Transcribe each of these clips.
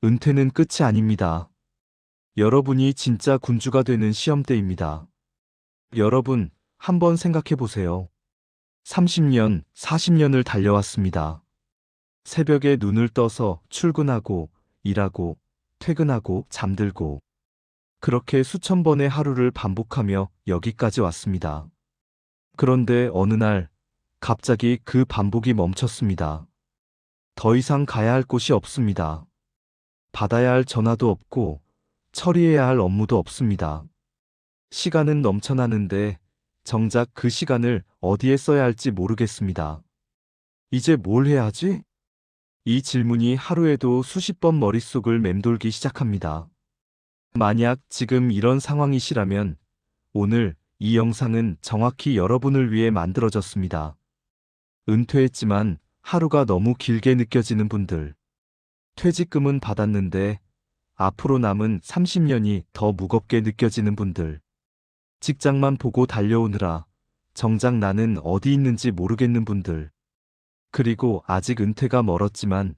은퇴는 끝이 아닙니다. 여러분이 진짜 군주가 되는 시험대입니다. 여러분, 한번 생각해 보세요. 30년, 40년을 달려왔습니다. 새벽에 눈을 떠서 출근하고, 일하고, 퇴근하고, 잠들고, 그렇게 수천 번의 하루를 반복하며 여기까지 왔습니다. 그런데 어느 날, 갑자기 그 반복이 멈췄습니다. 더 이상 가야 할 곳이 없습니다. 받아야 할 전화도 없고, 처리해야 할 업무도 없습니다. 시간은 넘쳐나는데, 정작 그 시간을 어디에 써야 할지 모르겠습니다. 이제 뭘 해야 하지? 이 질문이 하루에도 수십 번 머릿속을 맴돌기 시작합니다. 만약 지금 이런 상황이시라면 오늘 이 영상은 정확히 여러분을 위해 만들어졌습니다. 은퇴했지만 하루가 너무 길게 느껴지는 분들, 퇴직금은 받았는데 앞으로 남은 30년이 더 무겁게 느껴지는 분들, 직장만 보고 달려오느라 정작 나는 어디 있는지 모르겠는 분들, 그리고 아직 은퇴가 멀었지만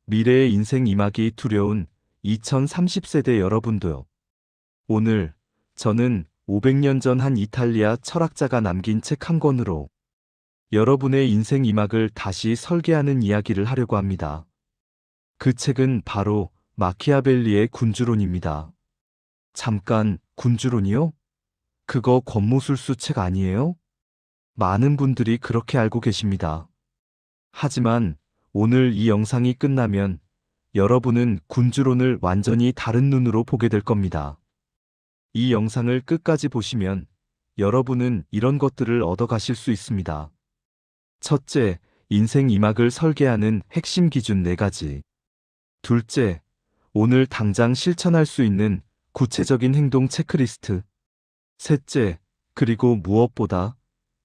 미래의 인생 임하기 두려운 2030세대 여러분도요. 오늘 저는 500년 전 한 이탈리아 철학자가 남긴 책 한 권으로 여러분의 인생 이막을 다시 설계하는 이야기를 하려고 합니다. 그 책은 바로 마키아벨리의 군주론입니다. 잠깐, 군주론이요? 그거 권모술수 책 아니에요? 많은 분들이 그렇게 알고 계십니다. 하지만 오늘 이 영상이 끝나면 여러분은 군주론을 완전히 다른 눈으로 보게 될 겁니다. 이 영상을 끝까지 보시면 여러분은 이런 것들을 얻어가실 수 있습니다. 첫째, 인생 이막을 설계하는 핵심 기준 4가지. 둘째, 오늘 당장 실천할 수 있는 구체적인 행동 체크리스트. 셋째, 그리고 무엇보다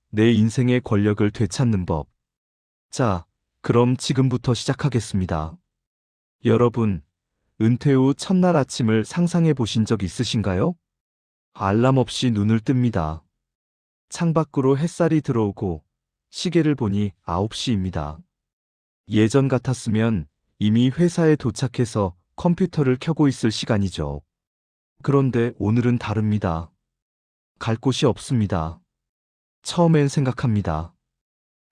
내 인생의 권력을 되찾는 법. 자, 그럼 지금부터 시작하겠습니다. 여러분, 은퇴 후 첫날 아침을 상상해 보신 적 있으신가요? 알람 없이 눈을 뜹니다. 창밖으로 햇살이 들어오고 시계를 보니 9시입니다. 예전 같았으면 이미 회사에 도착해서 컴퓨터를 켜고 있을 시간이죠. 그런데 오늘은 다릅니다. 갈 곳이 없습니다. 처음엔 생각합니다.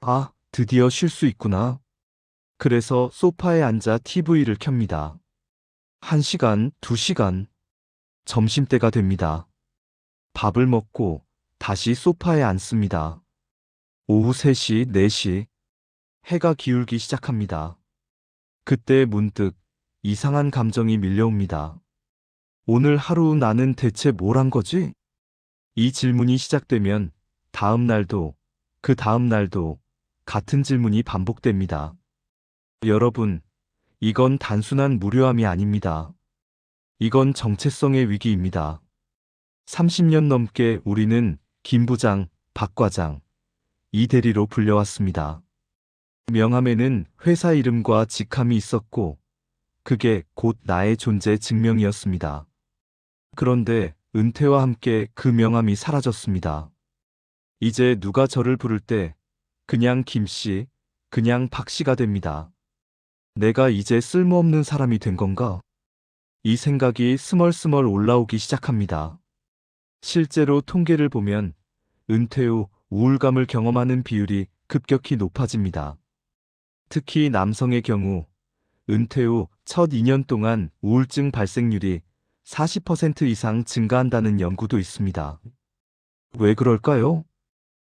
아, 드디어 쉴 수 있구나. 그래서 소파에 앉아 TV를 켭니다. 1시간, 2시간, 점심때가 됩니다. 밥을 먹고 다시 소파에 앉습니다. 오후 3시, 4시, 해가 기울기 시작합니다. 그때 문득 이상한 감정이 밀려옵니다. 오늘 하루 나는 대체 뭘 한 거지? 이 질문이 시작되면 다음 날도, 그 다음 날도 같은 질문이 반복됩니다. 여러분, 이건 단순한 무료함이 아닙니다. 이건 정체성의 위기입니다. 30년 넘게 우리는 김 부장, 박 과장, 이 대리로 불려왔습니다. 명함에는 회사 이름과 직함이 있었고, 그게 곧 나의 존재 증명이었습니다. 그런데 은퇴와 함께 그 명함이 사라졌습니다. 이제 누가 저를 부를 때 그냥 김씨, 그냥 박씨가 됩니다. 내가 이제 쓸모없는 사람이 된 건가? 이 생각이 스멀스멀 올라오기 시작합니다. 실제로 통계를 보면 은퇴 후 우울감을 경험하는 비율이 급격히 높아집니다. 특히 남성의 경우 은퇴 후 첫 2년 동안 우울증 발생률이 40% 이상 증가한다는 연구도 있습니다. 왜 그럴까요?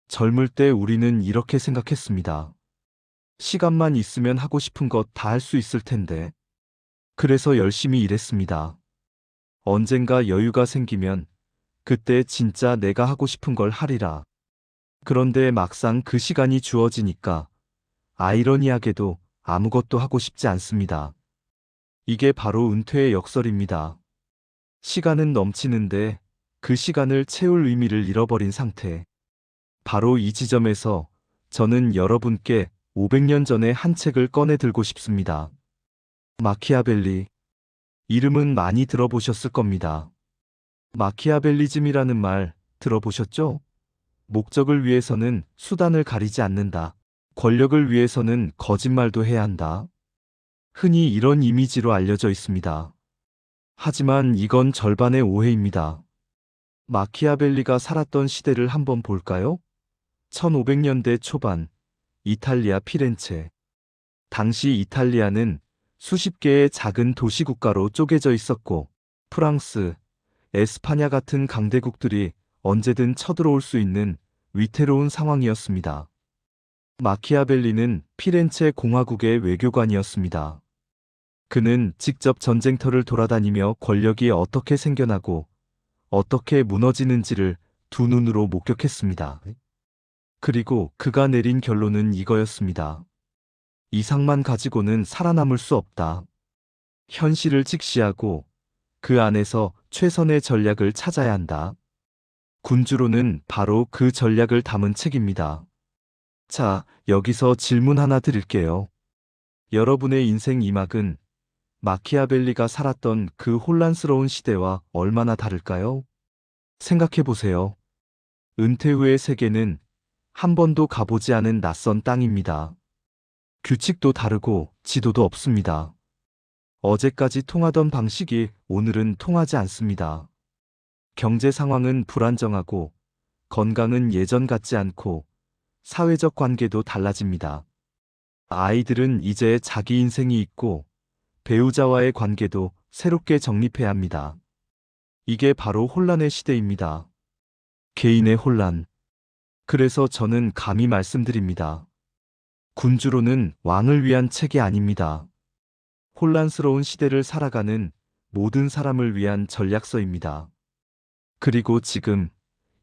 젊을 때 우리는 이렇게 생각했습니다. 시간만 있으면 하고 싶은 것 다 할 수 있을 텐데. 그래서 열심히 일했습니다. 언젠가 여유가 생기면 그때 진짜 내가 하고 싶은 걸 하리라. 그런데 막상 그 시간이 주어지니까 아이러니하게도 아무것도 하고 싶지 않습니다. 이게 바로 은퇴의 역설입니다. 시간은 넘치는데 그 시간을 채울 의미를 잃어버린 상태. 바로 이 지점에서 저는 여러분께 500년 전의 한 책을 꺼내 들고 싶습니다. 마키아벨리. 이름은 많이 들어보셨을 겁니다. 마키아벨리즘이라는 말 들어보셨죠? 목적을 위해서는 수단을 가리지 않는다. 권력을 위해서는 거짓말도 해야 한다. 흔히 이런 이미지로 알려져 있습니다. 하지만 이건 절반의 오해입니다. 마키아벨리가 살았던 시대를 한번 볼까요? 1500년대 초반, 이탈리아 피렌체. 당시 이탈리아는 수십 개의 작은 도시 국가로 쪼개져 있었고, 프랑스, 에스파냐 같은 강대국들이 언제든 쳐들어올 수 있는 위태로운 상황이었습니다. 마키아벨리는 피렌체 공화국의 외교관이었습니다. 그는 직접 전쟁터를 돌아다니며 권력이 어떻게 생겨나고 어떻게 무너지는지를 두 눈으로 목격했습니다. 그리고 그가 내린 결론은 이거였습니다. 이상만 가지고는 살아남을 수 없다. 현실을 직시하고 그 안에서 최선의 전략을 찾아야 한다. 군주로는 바로 그 전략을 담은 책입니다. 자, 여기서 질문 하나 드릴게요. 여러분의 인생 이막은 마키아벨리가 살았던 그 혼란스러운 시대와 얼마나 다를까요? 생각해 보세요. 은퇴 후의 세계는 한 번도 가보지 않은 낯선 땅입니다. 규칙도 다르고 지도도 없습니다. 어제까지 통하던 방식이 오늘은 통하지 않습니다. 경제 상황은 불안정하고 건강은 예전 같지 않고 사회적 관계도 달라집니다. 아이들은 이제 자기 인생이 있고 배우자와의 관계도 새롭게 정립해야 합니다. 이게 바로 혼란의 시대입니다. 개인의 혼란. 그래서 저는 감히 말씀드립니다. 군주로는 왕을 위한 책이 아닙니다. 혼란스러운 시대를 살아가는 모든 사람을 위한 전략서입니다. 그리고 지금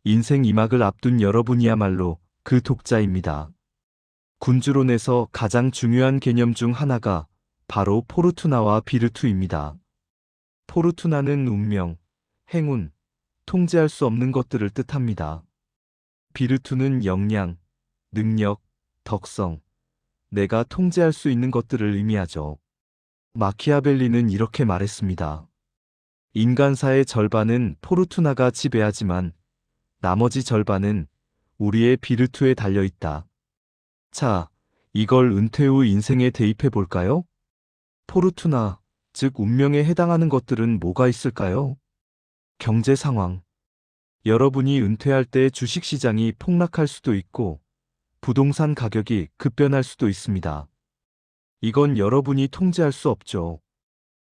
인생 이막을 앞둔 여러분이야말로 그 독자입니다. 군주론에서 가장 중요한 개념 중 하나가 바로 포르투나와 비르투입니다. 포르투나는 운명, 행운, 통제할 수 없는 것들을 뜻합니다. 비르투는 역량, 능력, 덕성, 내가 통제할 수 있는 것들을 의미하죠. 마키아벨리는 이렇게 말했습니다. 인간사의 절반은 포르투나가 지배하지만 나머지 절반은 우리의 비르투에 달려있다. 자, 이걸 은퇴 후 인생에 대입해 볼까요? 포르투나, 즉 운명에 해당하는 것들은 뭐가 있을까요? 경제 상황. 여러분이 은퇴할 때 주식시장이 폭락할 수도 있고 부동산 가격이 급변할 수도 있습니다. 이건 여러분이 통제할 수 없죠.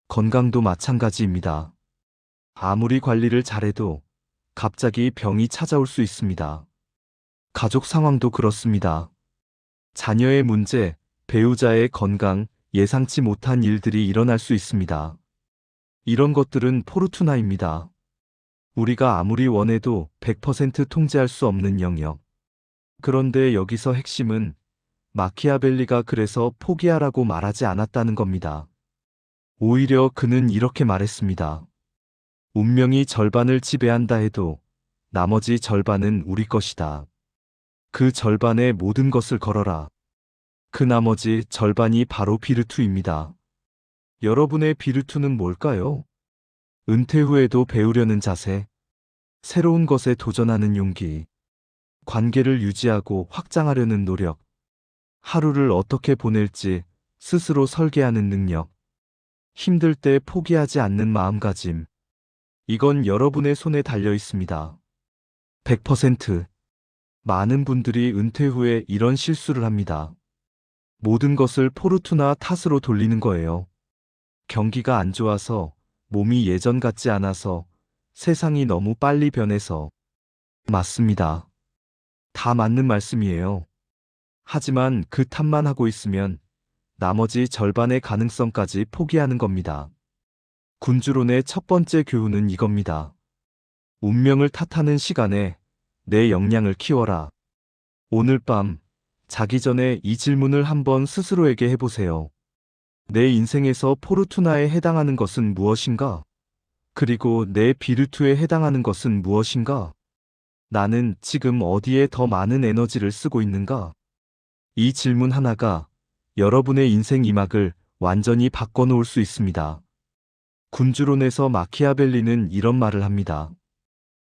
건강도 마찬가지입니다. 아무리 관리를 잘해도 갑자기 병이 찾아올 수 있습니다. 가족 상황도 그렇습니다. 자녀의 문제, 배우자의 건강, 예상치 못한 일들이 일어날 수 있습니다. 이런 것들은 포르투나입니다. 우리가 아무리 원해도 100% 통제할 수 없는 영역. 그런데 여기서 핵심은 마키아벨리가 그래서 포기하라고 말하지 않았다는 겁니다. 오히려 그는 이렇게 말했습니다. 운명이 절반을 지배한다 해도 나머지 절반은 우리 것이다. 그 절반의 모든 것을 걸어라. 그 나머지 절반이 바로 비르투입니다. 여러분의 비르투는 뭘까요? 은퇴 후에도 배우려는 자세, 새로운 것에 도전하는 용기, 관계를 유지하고 확장하려는 노력, 하루를 어떻게 보낼지 스스로 설계하는 능력, 힘들 때 포기하지 않는 마음가짐. 이건 여러분의 손에 달려 있습니다. 100%. 많은 분들이 은퇴 후에 이런 실수를 합니다. 모든 것을 포르투나 탓으로 돌리는 거예요. 경기가 안 좋아서, 몸이 예전 같지 않아서, 세상이 너무 빨리 변해서. 맞습니다. 다 맞는 말씀이에요. 하지만 그 탓만 하고 있으면 나머지 절반의 가능성까지 포기하는 겁니다. 군주론의 첫 번째 교훈은 이겁니다. 운명을 탓하는 시간에 내 역량을 키워라. 오늘 밤 자기 전에 이 질문을 한번 스스로에게 해보세요. 내 인생에서 포르투나에 해당하는 것은 무엇인가? 그리고 내 비르투에 해당하는 것은 무엇인가? 나는 지금 어디에 더 많은 에너지를 쓰고 있는가? 이 질문 하나가 여러분의 인생 이막을 완전히 바꿔놓을 수 있습니다. 군주론에서 마키아벨리는 이런 말을 합니다.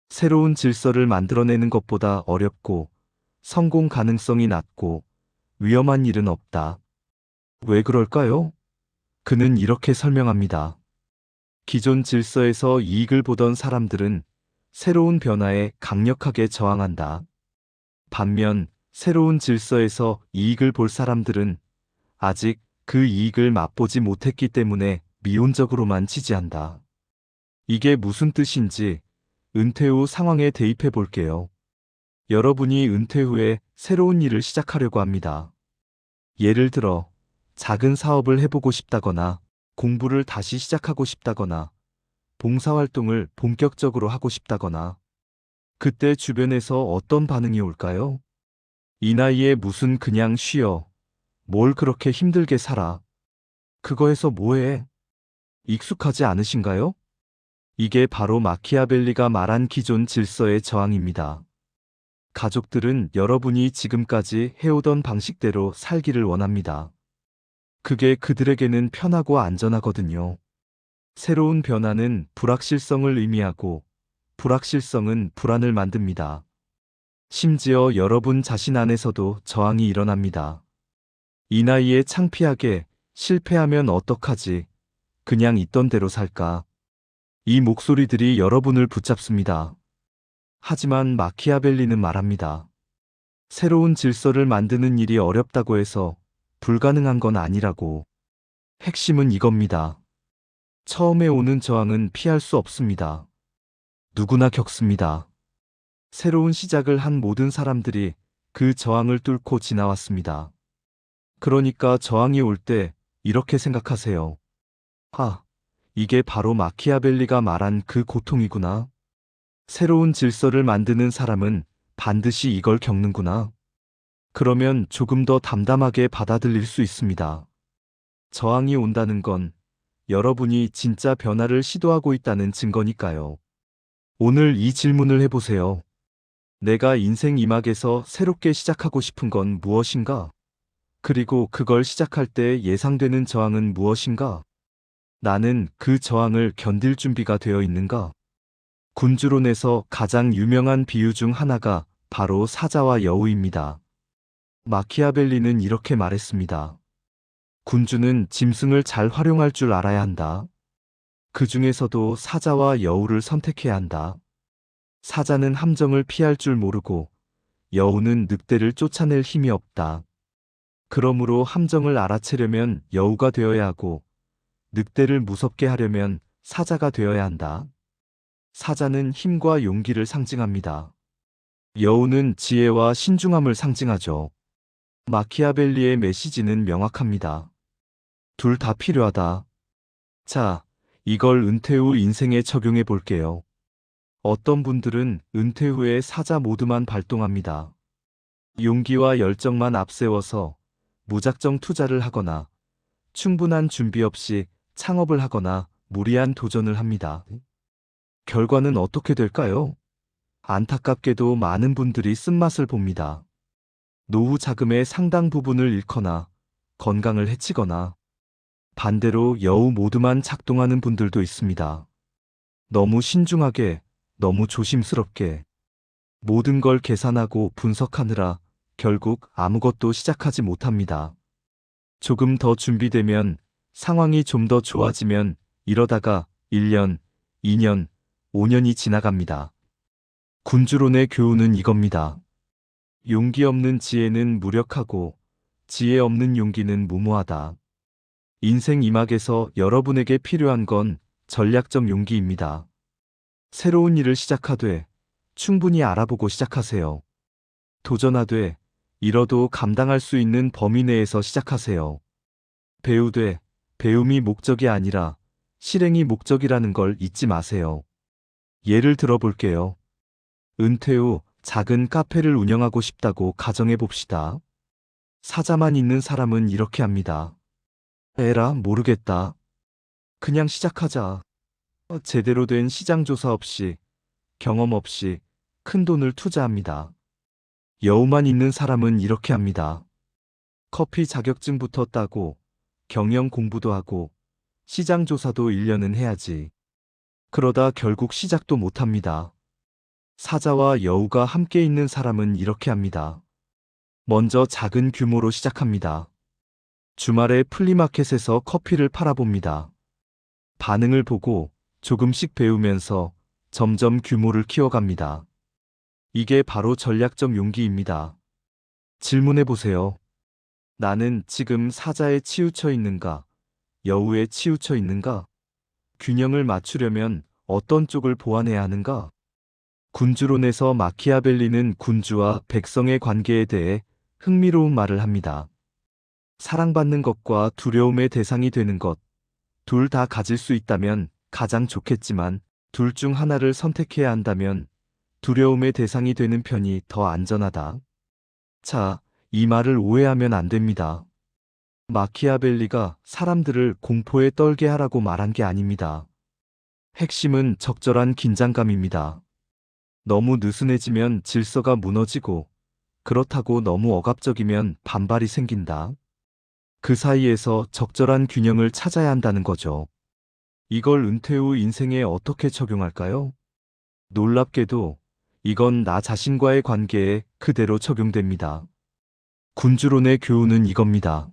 새로운 질서를 만들어내는 것보다 어렵고 성공 가능성이 낮고 위험한 일은 없다. 왜 그럴까요? 그는 이렇게 설명합니다. 기존 질서에서 이익을 보던 사람들은 새로운 변화에 강력하게 저항한다. 반면 새로운 질서에서 이익을 볼 사람들은 아직 그 이익을 맛보지 못했기 때문에 미온적으로만 지지한다. 이게 무슨 뜻인지 은퇴 후 상황에 대입해 볼게요. 여러분이 은퇴 후에 새로운 일을 시작하려고 합니다. 예를 들어 작은 사업을 해보고 싶다거나 공부를 다시 시작하고 싶다거나 봉사활동을 본격적으로 하고 싶다거나 그때 주변에서 어떤 반응이 올까요? 이 나이에 무슨 그냥 쉬어. 뭘 그렇게 힘들게 살아. 그거 해서 뭐해? 익숙하지 않으신가요? 이게 바로 마키아벨리가 말한 기존 질서의 저항입니다. 가족들은 여러분이 지금까지 해오던 방식대로 살기를 원합니다. 그게 그들에게는 편하고 안전하거든요. 새로운 변화는 불확실성을 의미하고 불확실성은 불안을 만듭니다. 심지어 여러분 자신 안에서도 저항이 일어납니다. 이 나이에 창피하게 실패하면 어떡하지? 그냥 있던 대로 살까? 이 목소리들이 여러분을 붙잡습니다. 하지만 마키아벨리는 말합니다. 새로운 질서를 만드는 일이 어렵다고 해서 불가능한 건 아니라고. 핵심은 이겁니다. 처음에 오는 저항은 피할 수 없습니다. 누구나 겪습니다. 새로운 시작을 한 모든 사람들이 그 저항을 뚫고 지나왔습니다. 그러니까 저항이 올 때 이렇게 생각하세요. 아, 이게 바로 마키아벨리가 말한 그 고통이구나. 새로운 질서를 만드는 사람은 반드시 이걸 겪는구나. 그러면 조금 더 담담하게 받아들일 수 있습니다. 저항이 온다는 건 여러분이 진짜 변화를 시도하고 있다는 증거니까요. 오늘 이 질문을 해보세요. 내가 인생 이막에서 새롭게 시작하고 싶은 건 무엇인가? 그리고 그걸 시작할 때 예상되는 저항은 무엇인가? 나는 그 저항을 견딜 준비가 되어 있는가? 군주론에서 가장 유명한 비유 중 하나가 바로 사자와 여우입니다. 마키아벨리는 이렇게 말했습니다. 군주는 짐승을 잘 활용할 줄 알아야 한다. 그 중에서도 사자와 여우를 선택해야 한다. 사자는 함정을 피할 줄 모르고 여우는 늑대를 쫓아낼 힘이 없다. 그러므로 함정을 알아채려면 여우가 되어야 하고 늑대를 무섭게 하려면 사자가 되어야 한다. 사자는 힘과 용기를 상징합니다. 여우는 지혜와 신중함을 상징하죠. 마키아벨리의 메시지는 명확합니다. 둘 다 필요하다. 자, 이걸 은퇴 후 인생에 적용해 볼게요. 어떤 분들은 은퇴 후에 사자 모드만 발동합니다. 용기와 열정만 앞세워서 무작정 투자를 하거나 충분한 준비 없이 창업을 하거나 무리한 도전을 합니다. 결과는 어떻게 될까요? 안타깝게도 많은 분들이 쓴맛을 봅니다. 노후 자금의 상당 부분을 잃거나 건강을 해치거나 반대로 여우 모드만 작동하는 분들도 있습니다. 너무 신중하게, 너무 조심스럽게 모든 걸 계산하고 분석하느라 결국 아무것도 시작하지 못합니다. 조금 더 준비되면 상황이 좀 더 좋아지면 이러다가 1년, 2년, 5년이 지나갑니다. 군주론의 교훈은 이겁니다. 용기 없는 지혜는 무력하고 지혜 없는 용기는 무모하다. 인생 이막에서 여러분에게 필요한 건 전략적 용기입니다. 새로운 일을 시작하되 충분히 알아보고 시작하세요. 도전하되 잃어도 감당할 수 있는 범위 내에서 시작하세요. 배우되 배움이 목적이 아니라 실행이 목적이라는 걸 잊지 마세요. 예를 들어 볼게요. 은퇴 후 작은 카페를 운영하고 싶다고 가정해 봅시다. 사자만 있는 사람은 이렇게 합니다. 에라, 모르겠다. 그냥 시작하자. 제대로 된 시장 조사 없이, 경험 없이 큰 돈을 투자합니다. 여우만 있는 사람은 이렇게 합니다. 커피 자격증부터 따고, 경영 공부도 하고, 시장 조사도 1년은 해야지. 그러다 결국 시작도 못합니다. 사자와 여우가 함께 있는 사람은 이렇게 합니다. 먼저 작은 규모로 시작합니다. 주말에 플리마켓에서 커피를 팔아봅니다. 반응을 보고 조금씩 배우면서 점점 규모를 키워갑니다. 이게 바로 전략적 용기입니다. 질문해 보세요. 나는 지금 사자에 치우쳐 있는가? 여우에 치우쳐 있는가? 균형을 맞추려면 어떤 쪽을 보완해야 하는가? 군주론에서 마키아벨리는 군주와 백성의 관계에 대해 흥미로운 말을 합니다. 사랑받는 것과 두려움의 대상이 되는 것, 둘 다 가질 수 있다면 가장 좋겠지만 둘 중 하나를 선택해야 한다면 두려움의 대상이 되는 편이 더 안전하다. 자, 이 말을 오해하면 안 됩니다. 마키아벨리가 사람들을 공포에 떨게 하라고 말한 게 아닙니다. 핵심은 적절한 긴장감입니다. 너무 느슨해지면 질서가 무너지고, 그렇다고 너무 억압적이면 반발이 생긴다. 그 사이에서 적절한 균형을 찾아야 한다는 거죠. 이걸 은퇴 후 인생에 어떻게 적용할까요? 놀랍게도 이건 나 자신과의 관계에 그대로 적용됩니다. 군주론의 교훈은 이겁니다.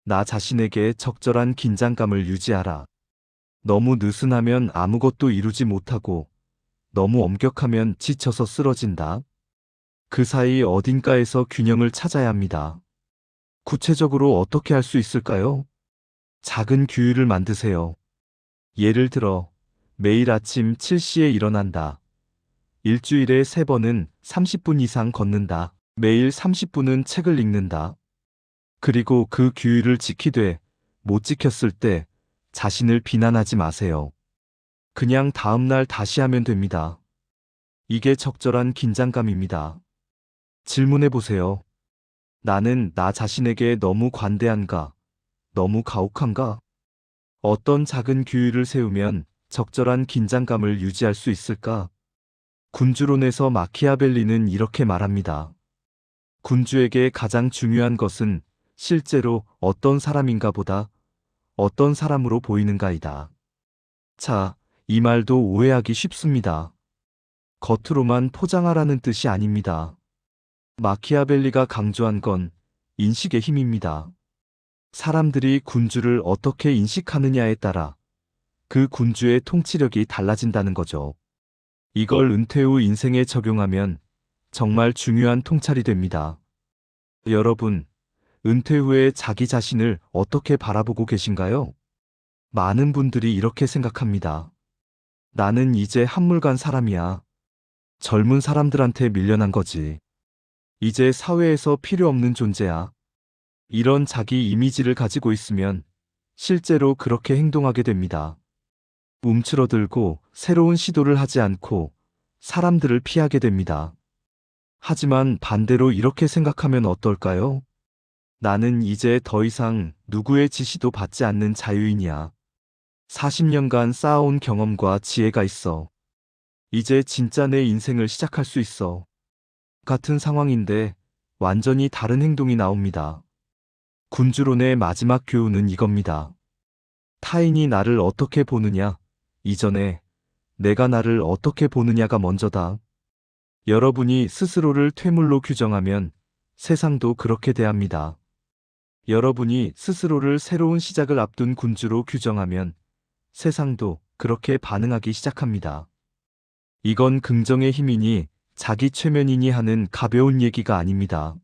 나 자신에게 적절한 긴장감을 유지하라. 너무 느슨하면 아무것도 이루지 못하고, 너무 엄격하면 지쳐서 쓰러진다. 그 사이 어딘가에서 균형을 찾아야 합니다. 구체적으로 어떻게 할 수 있을까요? 작은 규율을 만드세요. 예를 들어, 매일 아침 7시에 일어난다. 일주일에 3번은 30분 이상 걷는다. 매일 30분은 책을 읽는다. 그리고 그 규율을 지키되 못 지켰을 때 자신을 비난하지 마세요. 그냥 다음날 다시 하면 됩니다. 이게 적절한 긴장감입니다. 질문해 보세요. 나는 나 자신에게 너무 관대한가? 너무 가혹한가? 어떤 작은 규율을 세우면 적절한 긴장감을 유지할 수 있을까? 군주론에서 마키아벨리는 이렇게 말합니다. 군주에게 가장 중요한 것은 실제로 어떤 사람인가 보다 어떤 사람으로 보이는가이다. 자, 이 말도 오해하기 쉽습니다. 겉으로만 포장하라는 뜻이 아닙니다. 마키아벨리가 강조한 건 인식의 힘입니다. 사람들이 군주를 어떻게 인식하느냐에 따라 그 군주의 통치력이 달라진다는 거죠. 이걸 은퇴 후 인생에 적용하면 정말 중요한 통찰이 됩니다. 여러분, 은퇴 후에 자기 자신을 어떻게 바라보고 계신가요? 많은 분들이 이렇게 생각합니다. 나는 이제 한물간 사람이야. 젊은 사람들한테 밀려난 거지. 이제 사회에서 필요 없는 존재야. 이런 자기 이미지를 가지고 있으면 실제로 그렇게 행동하게 됩니다. 움츠러들고 새로운 시도를 하지 않고 사람들을 피하게 됩니다. 하지만 반대로 이렇게 생각하면 어떨까요? 나는 이제 더 이상 누구의 지시도 받지 않는 자유인이야. 40년간 쌓아온 경험과 지혜가 있어. 이제 진짜 내 인생을 시작할 수 있어. 같은 상황인데 완전히 다른 행동이 나옵니다. 군주론의 마지막 교훈은 이겁니다. 타인이 나를 어떻게 보느냐 이전에 내가 나를 어떻게 보느냐가 먼저다. 여러분이 스스로를 퇴물로 규정하면 세상도 그렇게 대합니다. 여러분이 스스로를 새로운 시작을 앞둔 군주로 규정하면 세상도 그렇게 반응하기 시작합니다. 이건 긍정의 힘이니 자기 최면이니 하는 가벼운 얘기가 아닙니다.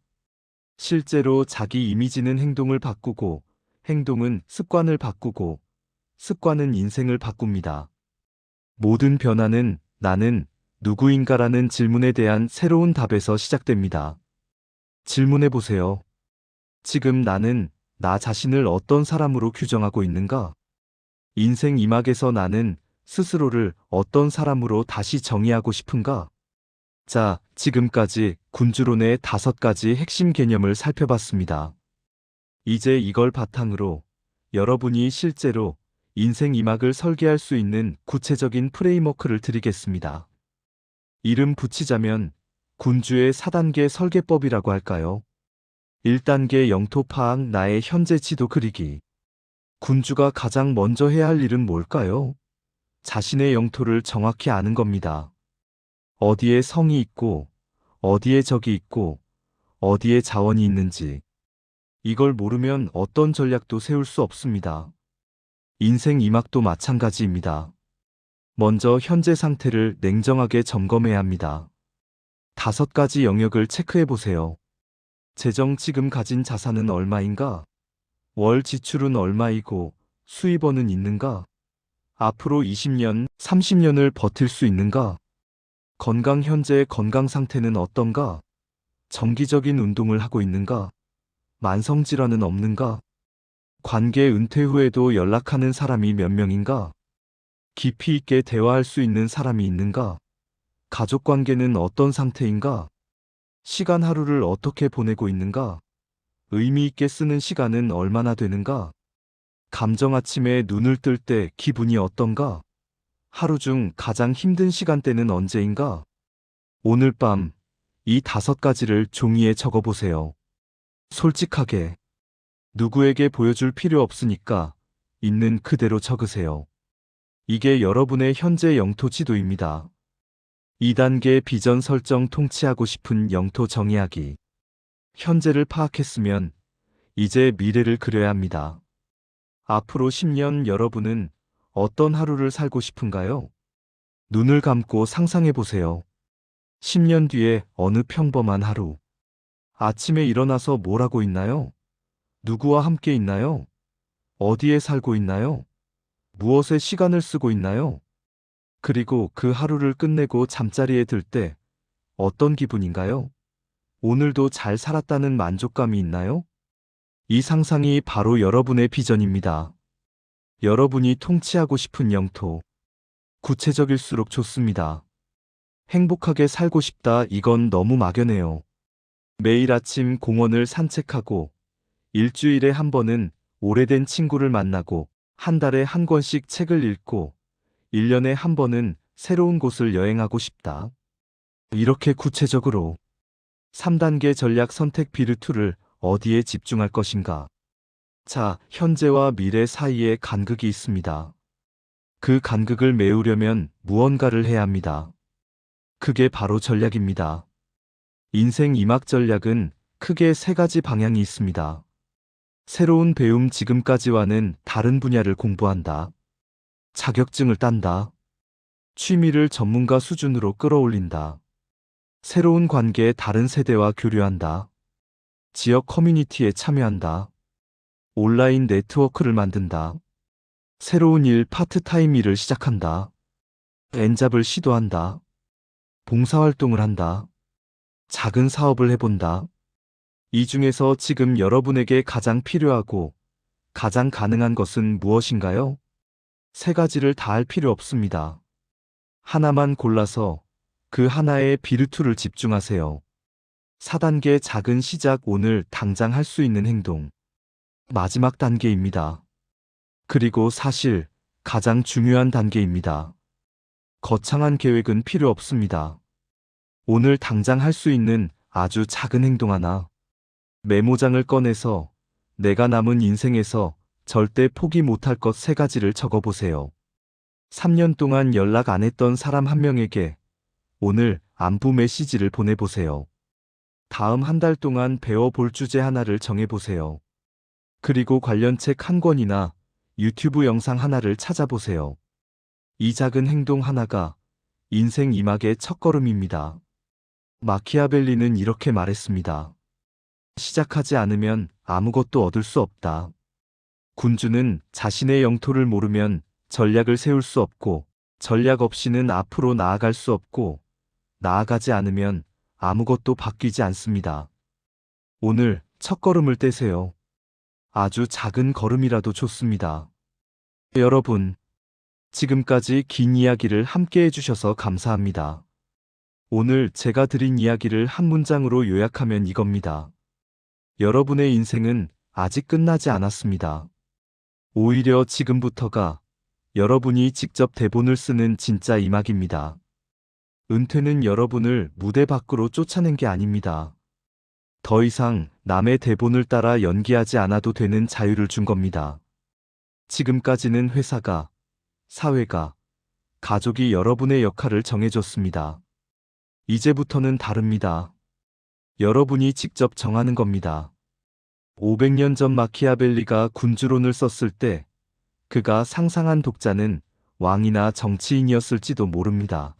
실제로 자기 이미지는 행동을 바꾸고, 행동은 습관을 바꾸고, 습관은 인생을 바꿉니다. 모든 변화는 나는 누구인가라는 질문에 대한 새로운 답에서 시작됩니다. 질문해 보세요. 지금 나는 나 자신을 어떤 사람으로 규정하고 있는가? 인생 이막에서 나는 스스로를 어떤 사람으로 다시 정의하고 싶은가? 자, 지금까지 군주론의 5가지 핵심 개념을 살펴봤습니다. 이제 이걸 바탕으로 여러분이 실제로 인생 이막을 설계할 수 있는 구체적인 프레임워크를 드리겠습니다. 이름 붙이자면 군주의 4단계 설계법이라고 할까요? 1단계 영토 파악 나의 현재 지도 그리기. 군주가 가장 먼저 해야 할 일은 뭘까요? 자신의 영토를 정확히 아는 겁니다. 어디에 성이 있고, 어디에 적이 있고, 어디에 자원이 있는지. 이걸 모르면 어떤 전략도 세울 수 없습니다. 인생 이막도 마찬가지입니다. 먼저 현재 상태를 냉정하게 점검해야 합니다. 5가지 영역을 체크해 보세요. 재정 지금 가진 자산은 얼마인가? 월 지출은 얼마이고 수입원은 있는가? 앞으로 20년, 30년을 버틸 수 있는가? 건강 현재 건강 상태는 어떤가? 정기적인 운동을 하고 있는가? 만성질환은 없는가? 관계 은퇴 후에도 연락하는 사람이 몇 명인가? 깊이 있게 대화할 수 있는 사람이 있는가? 가족 관계는 어떤 상태인가? 시간 하루를 어떻게 보내고 있는가? 의미 있게 쓰는 시간은 얼마나 되는가? 감정 아침에 눈을 뜰 때 기분이 어떤가? 하루 중 가장 힘든 시간대는 언제인가? 오늘 밤 이 5가지를 종이에 적어보세요. 솔직하게. 누구에게 보여줄 필요 없으니까 있는 그대로 적으세요. 이게 여러분의 현재 영토 지도입니다. 2단계 비전 설정 통치하고 싶은 영토 정의하기. 현재를 파악했으면 이제 미래를 그려야 합니다. 앞으로 10년 여러분은 어떤 하루를 살고 싶은가요? 눈을 감고 상상해 보세요. 10년 뒤에 어느 평범한 하루. 아침에 일어나서 뭘 하고 있나요? 누구와 함께 있나요? 어디에 살고 있나요? 무엇에 시간을 쓰고 있나요? 그리고 그 하루를 끝내고 잠자리에 들 때 어떤 기분인가요? 오늘도 잘 살았다는 만족감이 있나요? 이 상상이 바로 여러분의 비전입니다. 여러분이 통치하고 싶은 영토. 구체적일수록 좋습니다. 행복하게 살고 싶다, 이건 너무 막연해요. 매일 아침 공원을 산책하고, 일주일에 한 번은 오래된 친구를 만나고, 한 달에 한 권씩 책을 읽고, 1년에 한 번은 새로운 곳을 여행하고 싶다. 이렇게 구체적으로 3단계 전략 선택 비르투를 어디에 집중할 것인가? 자, 현재와 미래 사이에 간극이 있습니다. 그 간극을 메우려면 무언가를 해야 합니다. 그게 바로 전략입니다. 인생 이막 전략은 크게 3가지 방향이 있습니다. 새로운 배움, 지금까지와는 다른 분야를 공부한다. 자격증을 딴다. 취미를 전문가 수준으로 끌어올린다. 새로운 관계에 다른 세대와 교류한다. 지역 커뮤니티에 참여한다. 온라인 네트워크를 만든다. 새로운 일, 파트타임 일을 시작한다. 엔잡을 시도한다. 봉사활동을 한다. 작은 사업을 해본다. 이 중에서 지금 여러분에게 가장 필요하고 가장 가능한 것은 무엇인가요? 3가지를 다 할 필요 없습니다. 하나만 골라서 그 하나에 비르투를 집중하세요. 4단계 작은 시작, 오늘 당장 할 수 있는 행동. 마지막 단계입니다. 그리고 사실 가장 중요한 단계입니다. 거창한 계획은 필요 없습니다. 오늘 당장 할 수 있는 아주 작은 행동 하나. 메모장을 꺼내서 내가 남은 인생에서 절대 포기 못할 것 3가지를 적어보세요. 3년 동안 연락 안 했던 사람 1명에게 오늘 안부 메시지를 보내보세요. 다음 한 달 동안 배워볼 주제 하나를 정해보세요. 그리고 관련 책 1권이나 유튜브 영상 하나를 찾아보세요. 이 작은 행동 하나가 인생 이막의 첫걸음입니다. 마키아벨리는 이렇게 말했습니다. 시작하지 않으면 아무것도 얻을 수 없다. 군주는 자신의 영토를 모르면 전략을 세울 수 없고, 전략 없이는 앞으로 나아갈 수 없고, 나아가지 않으면 아무것도 바뀌지 않습니다. 오늘 첫걸음을 떼세요. 아주 작은 걸음이라도 좋습니다. 여러분, 지금까지 긴 이야기를 함께 해주셔서 감사합니다. 오늘 제가 드린 이야기를 한 문장으로 요약하면 이겁니다. 여러분의 인생은 아직 끝나지 않았습니다. 오히려 지금부터가 여러분이 직접 대본을 쓰는 진짜 이막입니다. 은퇴는 여러분을 무대 밖으로 쫓아낸 게 아닙니다. 더 이상 남의 대본을 따라 연기하지 않아도 되는 자유를 준 겁니다. 지금까지는 회사가, 사회가, 가족이 여러분의 역할을 정해줬습니다. 이제부터는 다릅니다. 여러분이 직접 정하는 겁니다. 500년 전 마키아벨리가 군주론을 썼을 때 그가 상상한 독자는 왕이나 정치인이었을지도 모릅니다.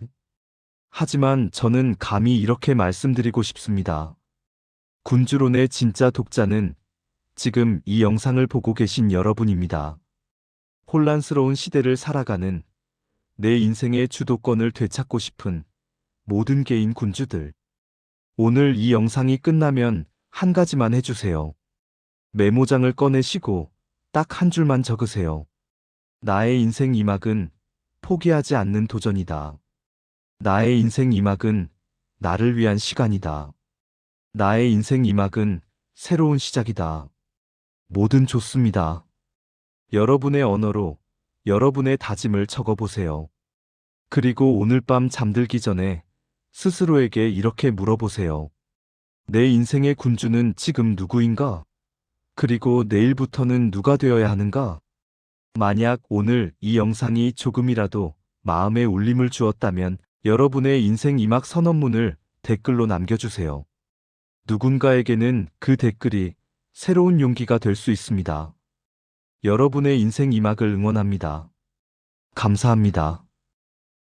하지만 저는 감히 이렇게 말씀드리고 싶습니다. 군주론의 진짜 독자는 지금 이 영상을 보고 계신 여러분입니다. 혼란스러운 시대를 살아가는 내 인생의 주도권을 되찾고 싶은 모든 개인 군주들. 오늘 이 영상이 끝나면 한 가지만 해주세요. 메모장을 꺼내시고 딱 한 줄만 적으세요. 나의 인생 2막은 포기하지 않는 도전이다. 나의 인생 2막은 나를 위한 시간이다. 나의 인생 2막은 새로운 시작이다. 뭐든 좋습니다. 여러분의 언어로 여러분의 다짐을 적어보세요. 그리고 오늘 밤 잠들기 전에 스스로에게 이렇게 물어보세요. 내 인생의 군주는 지금 누구인가? 그리고 내일부터는 누가 되어야 하는가? 만약 오늘 이 영상이 조금이라도 마음에 울림을 주었다면 여러분의 인생 2막 선언문을 댓글로 남겨주세요. 누군가에게는 그 댓글이 새로운 용기가 될 수 있습니다. 여러분의 인생 2막을 응원합니다. 감사합니다.